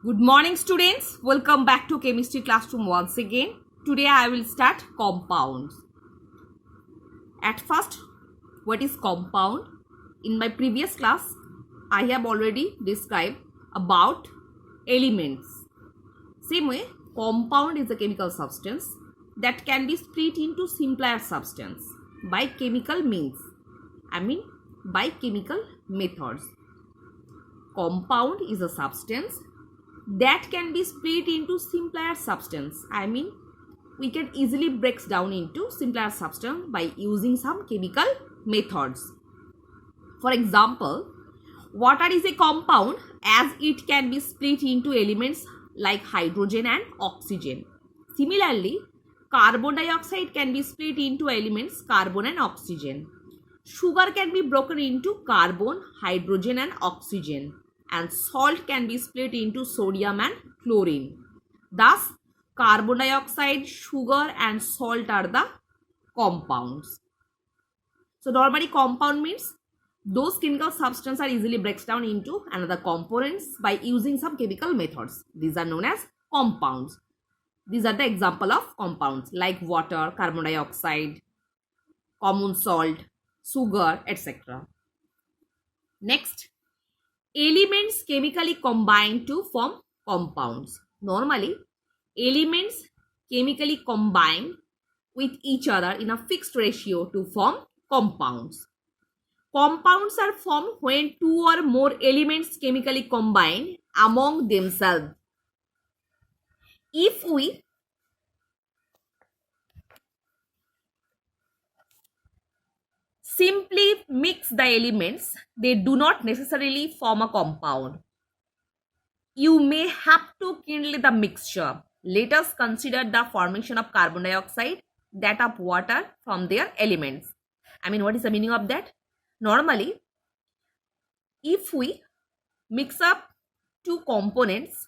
Good morning, students. Welcome back to chemistry classroom once again. Today I will start compounds. At first, what is compound? In my previous class, I have already described about elements. Same way, compound is a chemical substance that can be split into simpler substance by chemical means. By chemical methods. Compound is a substance that can be split into simpler substance. We can easily break down into simpler substance by using some chemical methods. For example, water is a compound as it can be split into elements like hydrogen and oxygen. Similarly, carbon dioxide can be split into elements carbon and oxygen. Sugar can be broken into carbon, hydrogen and oxygen. And salt can be split into sodium and chlorine. Thus, carbon dioxide, sugar and salt are the compounds. So, normally compound means those chemical substances are easily breaks down into another components by using some chemical methods. These are known as compounds. These are the example of compounds like water, carbon dioxide, common salt, sugar, etc. Next, elements chemically combine to form compounds. Normally, elements chemically combine with each other in a fixed ratio to form compounds. Compounds are formed when two or more elements chemically combine among themselves. If we simply mix the elements, they do not necessarily form a compound. You may have to kindle the mixture. Let us consider the formation of carbon dioxide, that of water from their elements. What is the meaning of that? Normally, if we mix up two components,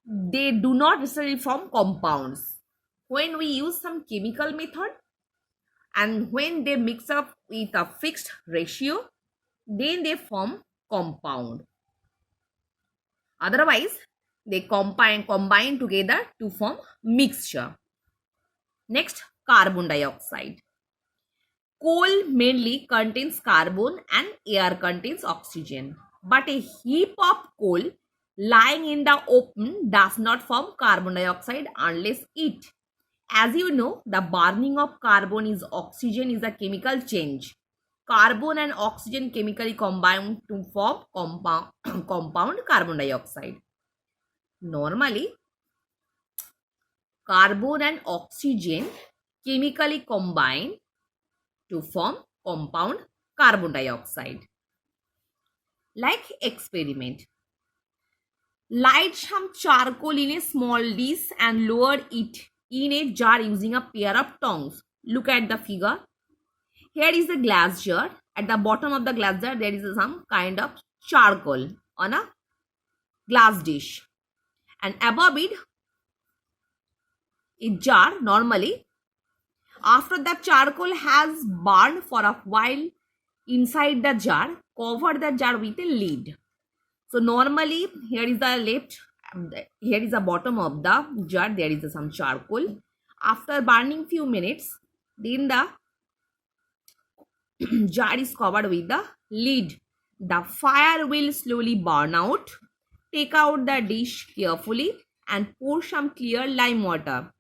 they do not necessarily form compounds. When we use some chemical method and when they mix up with a fixed ratio, then they form compound. Otherwise, they combine together to form mixture. Next, carbon dioxide. Coal mainly contains carbon and air contains oxygen. But a heap of coal lying in the open does not form carbon dioxide unless it. As you know, the burning of carbon is oxygen is a chemical change. Carbon and oxygen chemically combine to form compound carbon dioxide. Normally, carbon and oxygen chemically combine to form compound carbon dioxide. Like experiment. Light some charcoal in a small dish and lower it in a jar using a pair of tongs. Look at the figure. Here is the glass jar. At the bottom of the glass jar, there is some kind of charcoal on a glass dish. And above it, a jar normally. After the charcoal has burned for a while inside the jar, cover the jar with a lid. So normally, here is the bottom of the jar. There is some charcoal. After burning few minutes, then the jar is covered with the lid. The fire will slowly burn out. Take out the dish carefully and pour some clear lime water.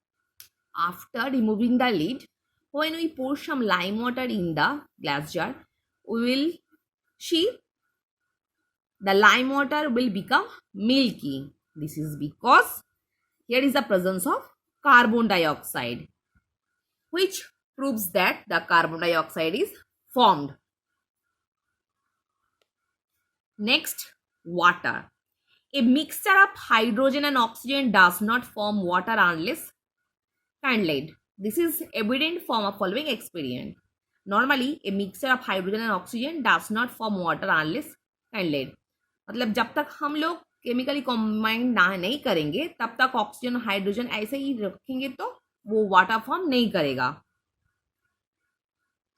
After removing the lid, when we pour some lime water in the glass jar, we will see the lime water will become milky. This is because here is the presence of carbon dioxide, which proves that the carbon dioxide is formed. Next, water. A mixture of hydrogen and oxygen does not form water unless kindled. This is evident from a following experiment. Normally, a mixture of hydrogen and oxygen does not form water unless kindled. मतलब जब तक हम लोग chemically combine नहीं करेंगे तब तक oxygen और हाइड्रोजन ऐसे ही रखेंगे तो वो वाटर फॉर्म नहीं करेगा.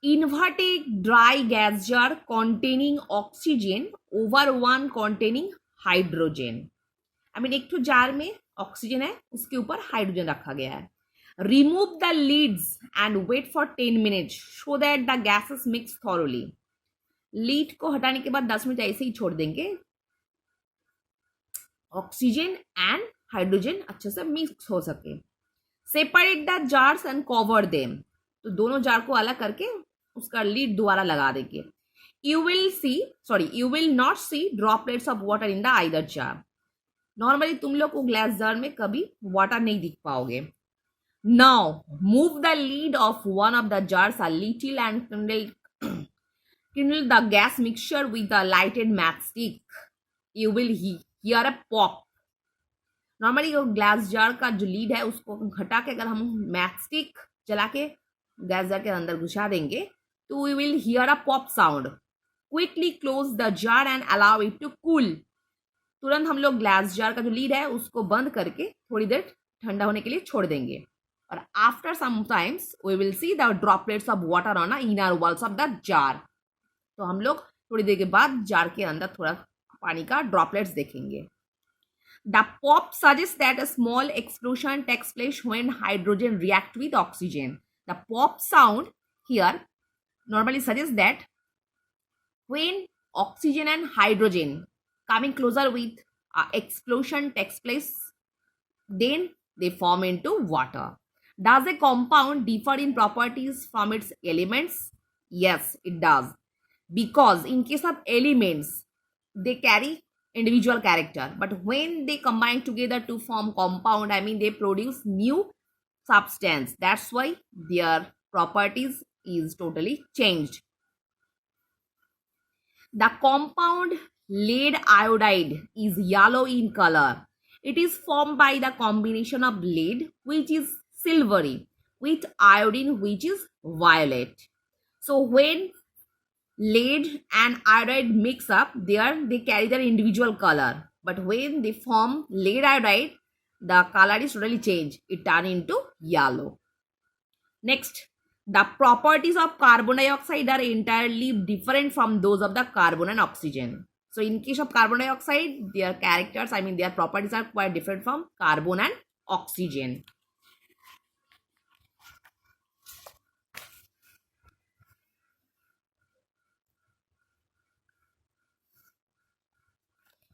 Invert a dry gas jar containing oxygen over one containing hydrogen I mean एक तो जार में ऑक्सीजन है, उसके ऊपर हाइड्रोजन रखा गया है. Remove the lids and wait for 10 minutes so that the gases mix thoroughly. Lid को हटाने के बाद 10 मिनट ऐसे ही छोड़ देंगे, ऑक्सीजन एंड हाइड्रोजन अच्छे से मिक्स हो सके. Separate the jars and cover them. तो दोनों जार को अलग करके उसका लीड दोबारा लगा देंगे. You will not see droplets of water in the either jar. Normally तुम लोग को ग्लास जार में कभी वाटर नहीं दिख पाओगे. Now move the lead of one of the jars a little and kindle the gas mixture with a lighted matchstick. You will hear a pop. Normally जो glass jar का जो lead है उसको हटा के अगर हम मैचस्टिक जला के गैस जार के अंदर घुसा देंगे तो we will hear a pop sound. Quickly close the jar and allow it to cool. तुरंत हम लोग ग्लास जार का जो लीड है उसको बंद करके थोड़ी देर ठंडा होने के लिए छोड़ देंगे. और after some times we will see the droplets of water on the inner walls of the jar. तो हम लोग थोड़ी देर के बाद जार के अंदर थोड़ा पानी का ड्रॉपलेट्स देखेंगे. The pop suggests that a small explosion takes place when hydrogen react with oxygen. The pop sound here normally suggests that when oxygen and hydrogen coming closer with explosion takes place, then they form into water. Does a compound differ in properties from its elements? Yes, it does. Because in case of elements, they carry individual character, but when they combine together to form compound, I mean they produce new substance. That's why their properties is totally changed. The compound lead iodide is yellow in color. It is formed by the combination of lead, which is silvery, with iodine, which is violet. So when lead and iodide mix up, they carry their individual color. But when they form lead iodide, the color is totally changed. It turn into yellow. Next, the properties of carbon dioxide are entirely different from those of the carbon and oxygen. So in case of carbon dioxide, their characters, I mean their properties are quite different from carbon and oxygen.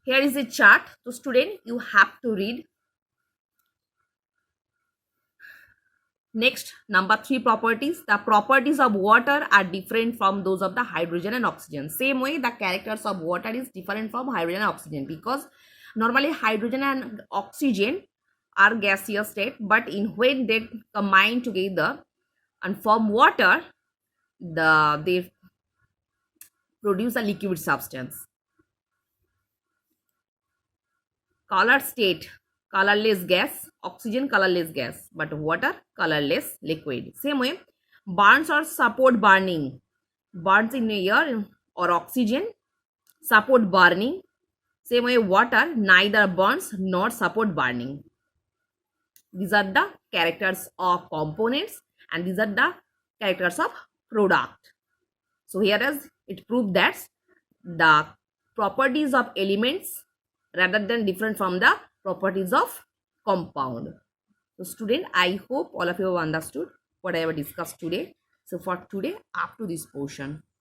Here is a chart. So student, you have to read. Next, number 3 properties. The properties of water are different from those of the hydrogen and oxygen. Same way, the characters of water is different from hydrogen and oxygen, because normally hydrogen and oxygen are gaseous state, but when they combine together and form water, they produce a liquid substance. Color state, colorless gas, oxygen colorless gas, but water colorless liquid. Same way, burns or support burning, burns in air or oxygen support burning. Same way, water neither burns nor support burning. These are the characters of components and these are the characters of product. So here is it proved that the properties of elements rather than different from the properties of compound. So student, I hope all of you have understood what I have discussed today. So for today, up to this portion.